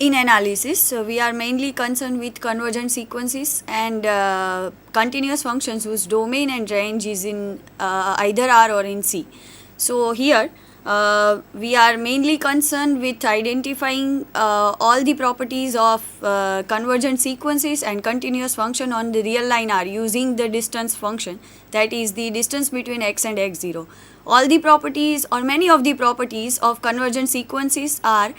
In analysis, we are mainly concerned with convergent sequences and continuous functions whose domain and range is in either R or in C. So here we are mainly concerned with identifying all the properties of convergent sequences and continuous function on the real line R using the distance function, that is the distance between x and x0. All the properties or many of the properties of convergent sequences are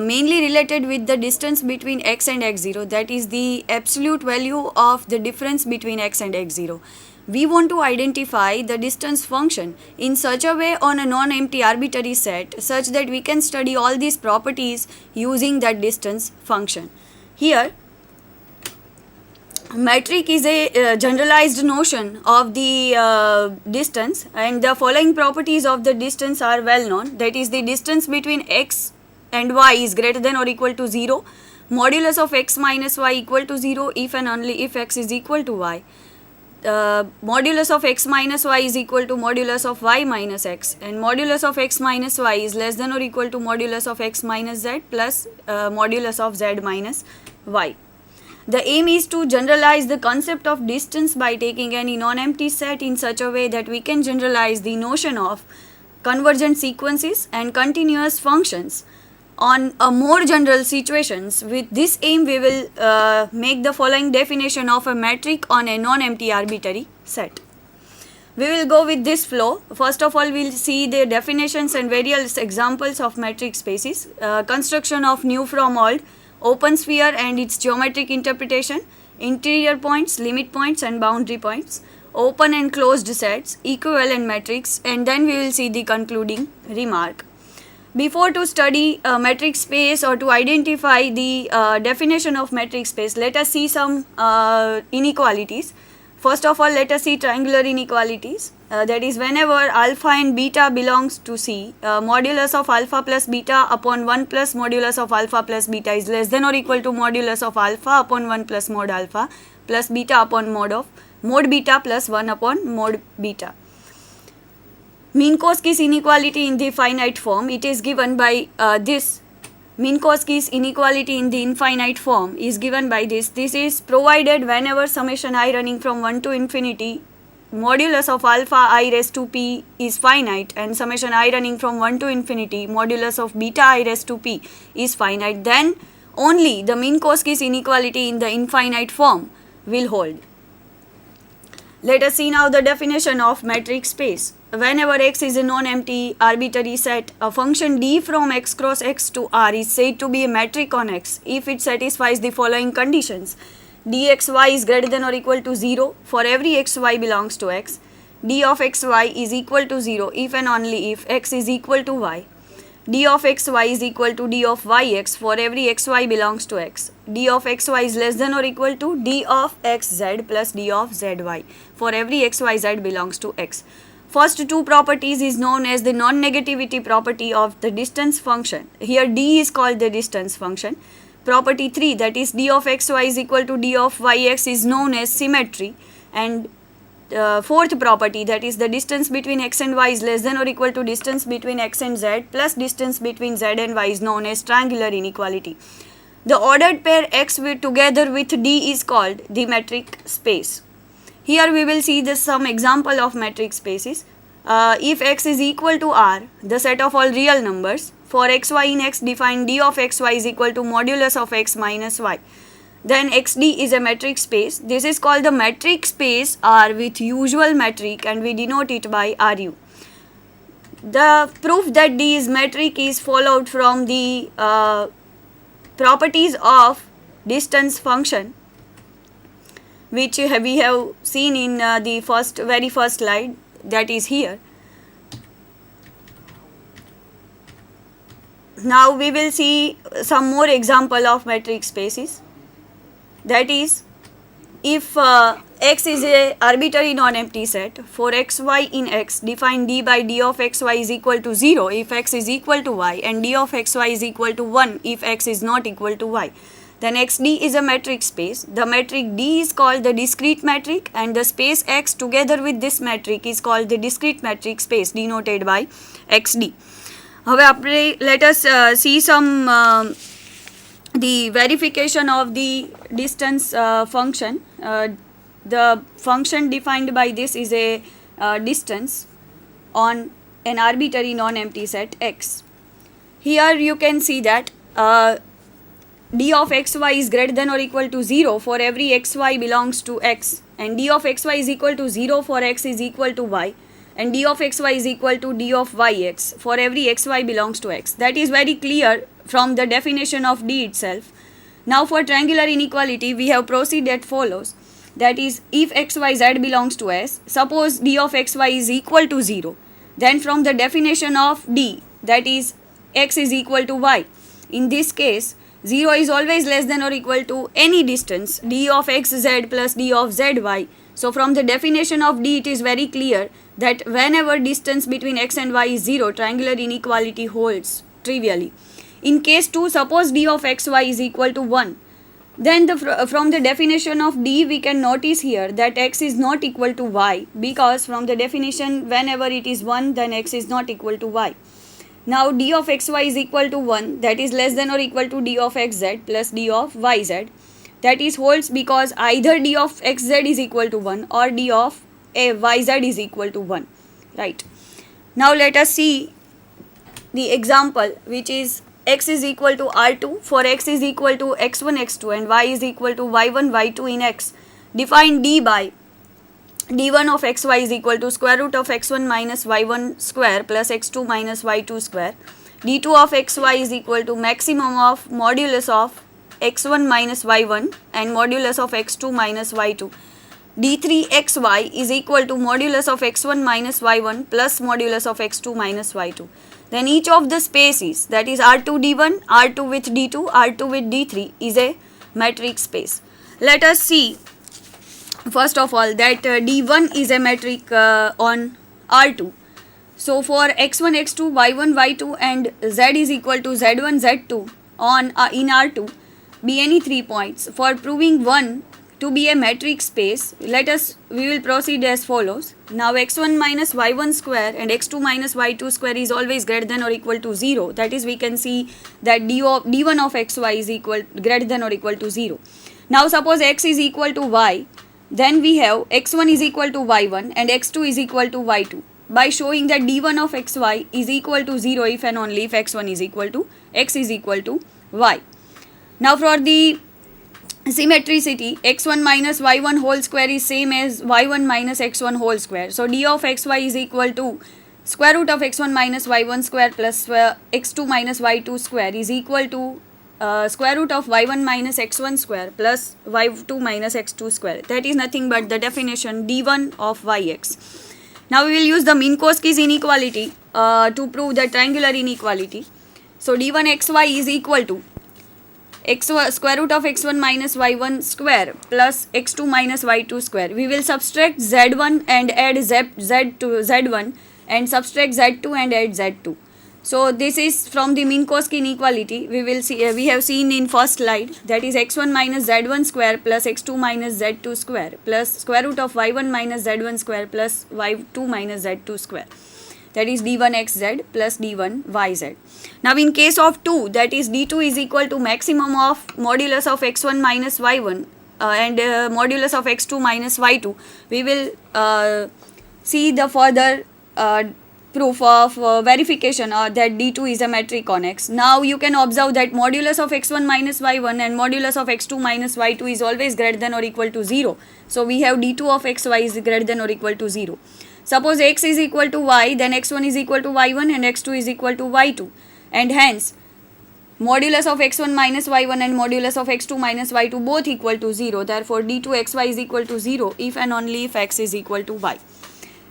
mainly related with the distance between x and x0, that is the absolute value of the difference between x and x0. We want to identify the distance function in such a way on a non-empty arbitrary set such that we can study all these properties using that distance function. Here, metric is a generalized notion of the distance, and the following properties of the distance are well known, that is the distance between x and y is greater than or equal to 0, modulus of x minus y equal to 0 if and only if x is equal to y. Modulus of x minus y is equal to modulus of y minus x, and modulus of x minus y is less than or equal to modulus of x minus z plus modulus of z minus y. The aim is to generalize the concept of distance by taking any non-empty set in such a way that we can generalize the notion of convergent sequences and continuous functions on a more general situations. With this aim, we will make the following definition of a metric on a non-empty arbitrary set. We will go with this flow. First of all, we will see the definitions and various examples of metric spaces, construction of new from old, open sphere and its geometric interpretation, interior points, limit points and boundary points, open and closed sets, equivalent metrics, and then we will see the concluding remark. Before to study metric space or to identify the definition of metric space, let us see some inequalities. First of all, let us see triangular inequalities. That is, whenever alpha and beta belongs to C, modulus of alpha plus beta upon 1 plus modulus of alpha plus beta is less than or equal to modulus of alpha upon 1 plus mod alpha plus beta upon mod beta plus 1 upon mod beta. Minkowski's inequality in the finite form, it is given by this. Minkowski's inequality in the infinite form is given by this. This is provided whenever summation I running from 1 to infinity, modulus of alpha I raised to p is finite, and summation I running from 1 to infinity, modulus of beta I raised to p is finite, then only the Minkowski's inequality in the infinite form will hold. Let us see now the definition of metric space. Whenever x is a non-empty arbitrary set, a function d from x cross x to R is said to be a metric on x if it satisfies the following conditions. dxy is greater than or equal to 0 for every xy belongs to x. d of xy is equal to 0 if and only if x is equal to y. d of xy is equal to d of yx for every xy belongs to x. d of xy is less than or equal to d of xz plus d of zy for every xyz belongs to x. First two properties is known as the non-negativity property of the distance function. Here d is called the distance function. Property 3, that is d of xy is equal to d of yx, is known as symmetry. And fourth property, that is the distance between x and y is less than or equal to distance between x and z plus distance between z and y, is known as triangular inequality. The ordered pair x together with d is called the metric space. Here we will see some example of metric spaces. If x is equal to R, the set of all real numbers, for xy in x define d of xy is equal to modulus of x minus y. Then xd is a metric space. This is called the metric space R with usual metric, and we denote it by Ru. The proof that D is metric is followed from the properties of distance function, which we have seen in the very first slide, that is here. Now we will see some more example of metric spaces. That is, if x is a arbitrary non-empty set, for xy in x define d by d of xy is equal to 0 if x is equal to y, and d of xy is equal to 1 if x is not equal to y. Then xd is a metric space. The metric D is called the discrete metric, and the space x together with this metric is called the discrete metric space, denoted by xd. હવે આપણે let us see some the verification of the distance function. The function defined by this is a distance on an arbitrary non-empty set X. Here you can see that d of xy is greater than or equal to 0 for every xy belongs to X, and d of xy is equal to 0 for X is equal to Y, and d of xy is equal to d of yx for every xy belongs to X. That is very clear from the definition of d itself. Now for triangular inequality we have proceeded follows, that is, if xyz belongs to S, suppose d of xy is equal to 0, then from the definition of d, that is x is equal to y, in this case 0 is always less than or equal to any distance d of xz plus d of zy. So from the definition of d it is very clear that whenever distance between x and y is 0, triangular inequality holds trivially. In case 2, suppose d of xy is equal to 1, then from the definition of d we can notice here that x is not equal to y, because from the definition whenever it is 1 then x is not equal to y. Now d of xy is equal to 1, that is less than or equal to d of xz plus d of yz. That is holds because either d of xz is equal to 1 or d of yz is equal to 1. Right. Now let us see the example, which is x is equal to r2 for x is equal to x1 x2 and y is equal to y1 y2 in X. Define d by d1 of xy is equal to square root of x1 minus y1 square plus x2 minus y2 square. d2 of xy is equal to maximum of modulus of x1 minus y1 and modulus of x2 minus y2. d3xy is equal to modulus of x1 minus y1 plus modulus of x2 minus y2. Then each of the spaces, that is R2 D1, R2 with D2, R2 with D3 is a metric space. Let us see first of all that D1 is a metric on R2. So for x1, x2, y1, y2 and z is equal to z1, z2 on in R2 be any 3 points. For proving 1 to be a metric space, we will proceed as follows. Now x1 minus y1 square and x2 minus y2 square is always greater than or equal to 0. That is, we can see that d1 of xy is greater than or equal to 0. Now suppose x is equal to y, then we have x1 is equal to y1 and x2 is equal to y2 by showing that d1 of xy is equal to 0 if and only if x1 is equal to x is equal to y. Now for the symmetricity, x1 minus y1 whole square is same as y1 minus x1 whole square. So d of xy is equal to square root of x1 minus y1 square plus x2 minus y2 square is equal to square root of y1 minus x1 square plus y2 minus x2 square. That is nothing but the definition d1 of yx. Now we will use the Minkowski's inequality to prove the triangular inequality. So d1 xy is equal to square root of x1 minus y1 square plus x2 minus y2 square. We will subtract z1 and add z1 and subtract z2 and add z2. So this is from the Minkowski inequality. We have seen in first slide, that is x1 minus z1 square plus x2 minus z2 square plus square root of y1 minus z1 square plus y2 minus z2 square. That is d1xz plus d1yz. Now in case of 2, that is d2 is equal to maximum of modulus of x1 minus y1 and modulus of x2 minus y2. We will see the further proof of verification that d2 is a metric on X. Now you can observe that modulus of x1 minus y1 and modulus of x2 minus y2 is always greater than or equal to 0. So we have d2 of xy is greater than or equal to 0. Suppose x is equal to y, then x1 is equal to y1 and x2 is equal to y2. And hence, modulus of x1 minus y1 and modulus of x2 minus y2 both equal to 0. Therefore, d2xy is equal to 0 if and only if x is equal to y.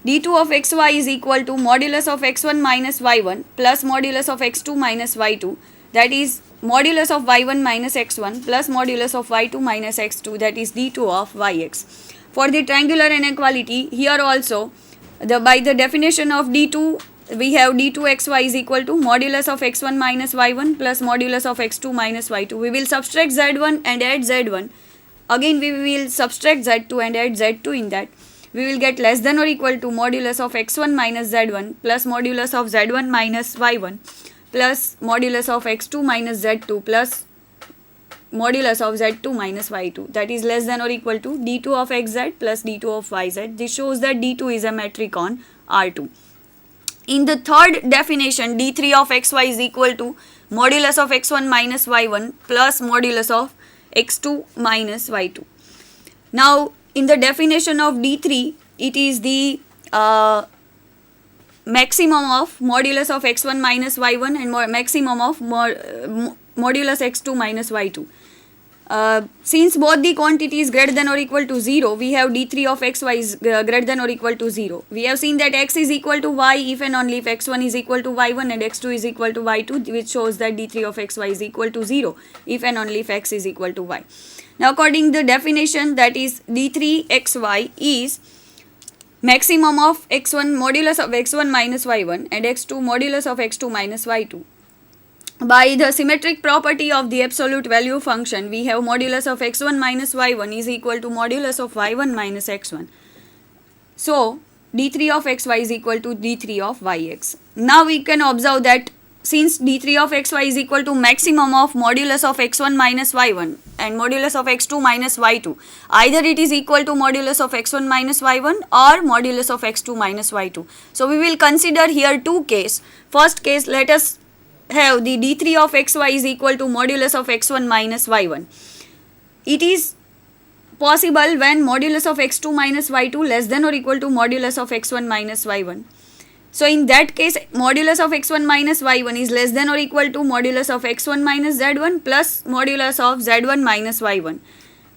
d2 of xy is equal to modulus of x1 minus y1 plus modulus of x2 minus y2. That is modulus of y1 minus x1 plus modulus of y2 minus x2. That is d2 of yx. For the triangular inequality, here also, by the definition of d2, we have d2xy is equal to modulus of x1 minus y1 plus modulus of x2 minus y2. We will subtract z1 and add z1. Again we will subtract z2 and add z2 in that. We will get less than or equal to modulus of x1 minus z1 plus modulus of z1 minus y1 plus modulus of x2 minus z2 plus modulus of z2 minus y2, that is less than or equal to d2 of xz plus d2 of yz. This shows that d2 is a metric on R2. In the third definition, d3 of xy is equal to modulus of x1 minus y1 plus modulus of x2 minus y2. Now, in the definition of d3, it is the maximum of modulus of x1 minus y1 and maximum of modulus x2 minus y2. Since both the quantities greater than or equal to 0, we have d3 of xy is greater than or equal to 0. We have seen that x is equal to y if and only if x1 is equal to y1 and x2 is equal to y2, which shows that d3 of xy is equal to 0 if and only if x is equal to y. Now, according to the definition, that is d3 xy is maximum of x1 modulus of x1 minus y1 and x2 modulus of x2 minus y2. By the symmetric property of the absolute value function, we have modulus of x1 minus y1 is equal to modulus of y1 minus x1. So, d3 of xy is equal to d3 of yx. Now, we can observe that since d3 of xy is equal to maximum of modulus of x1 minus y1 and modulus of x2 minus y2, either it is equal to modulus of x1 minus y1 or modulus of x2 minus y2. So, we will consider here two cases. First case, let us have the d3 of xy is equal to modulus of x1 minus y1. It is possible when modulus of x2 minus y2 less than or equal to modulus of x1 minus y1. So, in that case, modulus of x1 minus y1 is less than or equal to modulus of x1 minus z1 plus modulus of z1 minus y1.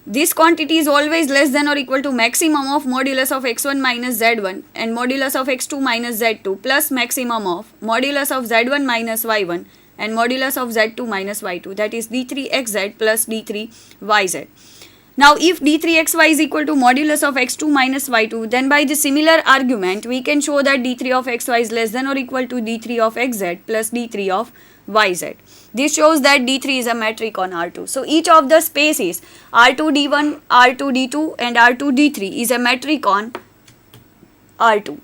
This quantity is always less than or equal to maximum of modulus of x1 minus z1 and modulus of x2 minus z2 plus maximum of modulus of z1 minus y1 and modulus of z2 minus y2, that is d3xz plus d3yz. Now, if d3xy is equal to modulus of x2 minus y2, then by the similar argument, we can show that d3 of xy is less than or equal to d3 of xz plus d3 of yz. This shows that d3 is a metric on R2. So, each of the spaces R2d1, R2d2 and R2d3 is a metric on R2.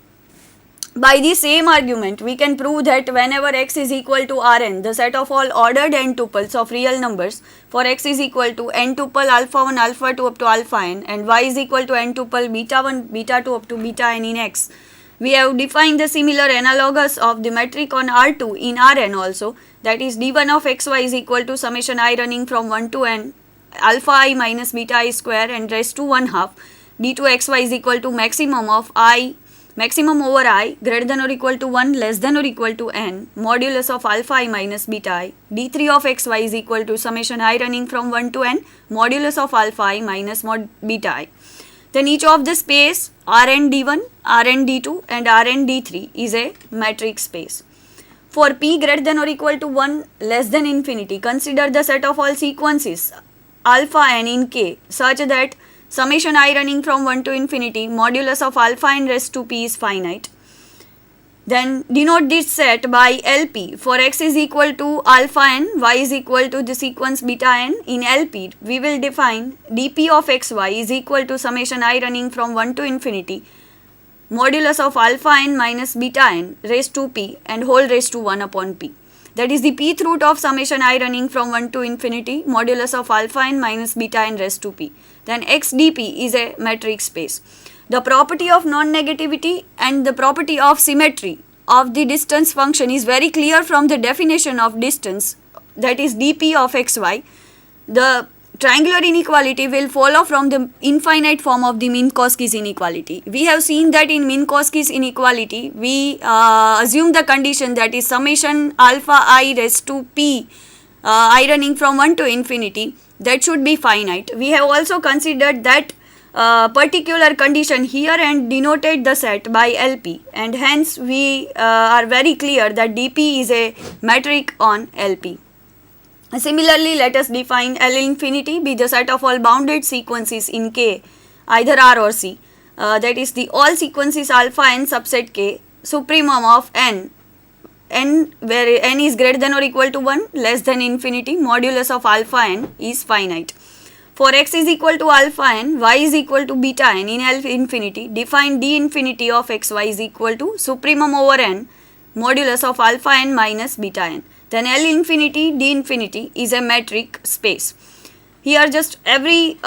By the same argument, we can prove that whenever x is equal to Rn, the set of all ordered n tuples of real numbers for x is equal to n tuple alpha 1, alpha 2 up to alpha n and y is equal to n tuple beta 1, beta 2 up to beta n in x. We have defined the similar analogous of the metric on R2 in Rn also, that is d1 of xy is equal to summation I running from 1 to n alpha I minus beta I square and raised to 1 half d2 xy is equal to maximum of I, maximum over I greater than or equal to 1 less than or equal to n modulus of alpha I minus beta I. d3 of xy is equal to summation I running from 1 to n modulus of alpha I minus mod beta I. Then each of the space Rn d1, Rn d2 and Rn d3 is a metric space. For p greater than or equal to 1 less than infinity, consider the set of all sequences alpha n in k such that summation I running from 1 to infinity modulus of alpha n raised to p is finite. Then denote this set by LP. For x is equal to alpha n, y is equal to the sequence beta n. In LP, we will define dp of xy is equal to summation I running from 1 to infinity modulus of alpha n minus beta n raised to p and whole raised to 1 upon p. That is the pth root of summation I running from 1 to infinity modulus of alpha n minus beta n raised to p. Then x dp is a metric space. The property of non-negativity and the property of symmetry of the distance function is very clear from the definition of distance, that is dp of xy. The triangular inequality will follow from the infinite form of the Minkowski's inequality. We have seen that in Minkowski's inequality, we assume the condition that is summation alpha I raised to p I running from 1 to infinity, that should be finite. We have also considered that particular condition here and denoted the set by LP, and hence we are very clear that dp is a metric on LP. Similarly, let us define L infinity be the set of all bounded sequences in K, either R or C, that is the all sequences alpha n subset K, supremum of n where n is greater than or equal to 1 less than infinity modulus of alpha n is finite. For x is equal to alpha n, y is equal to beta n in L infinity, define d infinity of xy is equal to supremum over n modulus of alpha n minus beta n. Then L infinity d infinity is a metric space. here just every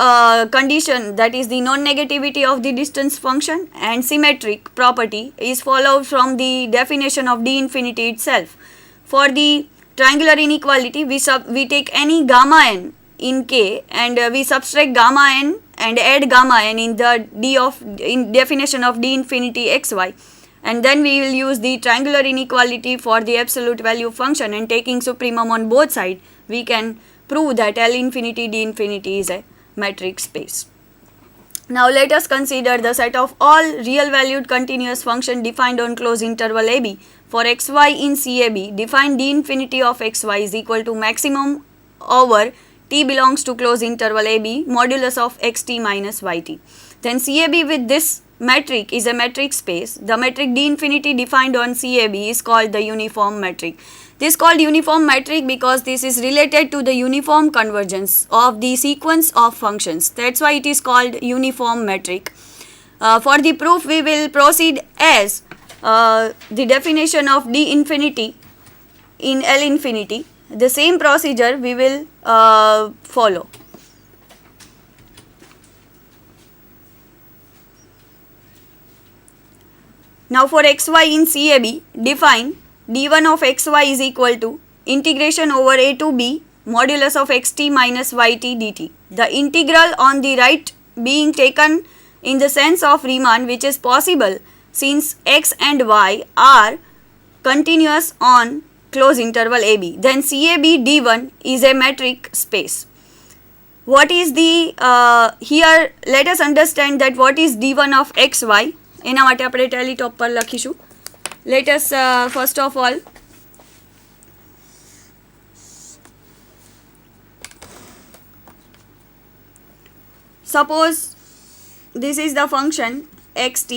condition, that is the non-negativity of the distance function and symmetric property, is followed from the definition of d infinity itself. For the triangular inequality, we take any gamma n in K and we subtract gamma n and add gamma n in the in definition of d infinity xy, and then we will use the triangular inequality for the absolute value function, and taking supremum on both sides, we can prove that L infinity d infinity is a metric space. Now let us consider the set of all real valued continuous function defined on closed interval AB. For xy in CAB, define d infinity of xy is equal to maximum over t belongs to closed interval AB modulus of xt minus yt. Then CAB with this metric is a metric space. The metric d infinity defined on CAB is called the uniform metric. This is called uniform metric because this is related to the uniform convergence of the sequence of functions. That's why it is called uniform metric. For the proof, we will proceed as the definition of d infinity in L infinity. The same procedure we will follow. Now for xy in CAB, define d1 of xy is equal to integration over a to b modulus of xt minus yt dt. The integral on the right being taken in the sense of Riemann, which is possible since x and y are continuous on closed interval AB. Then CAB d1 is a metric space. What is the here let us understand that what is d1 of xy. એના માટે આપણે Tally ટોપ પર લખીશું. Let us first of all suppose this is the function xt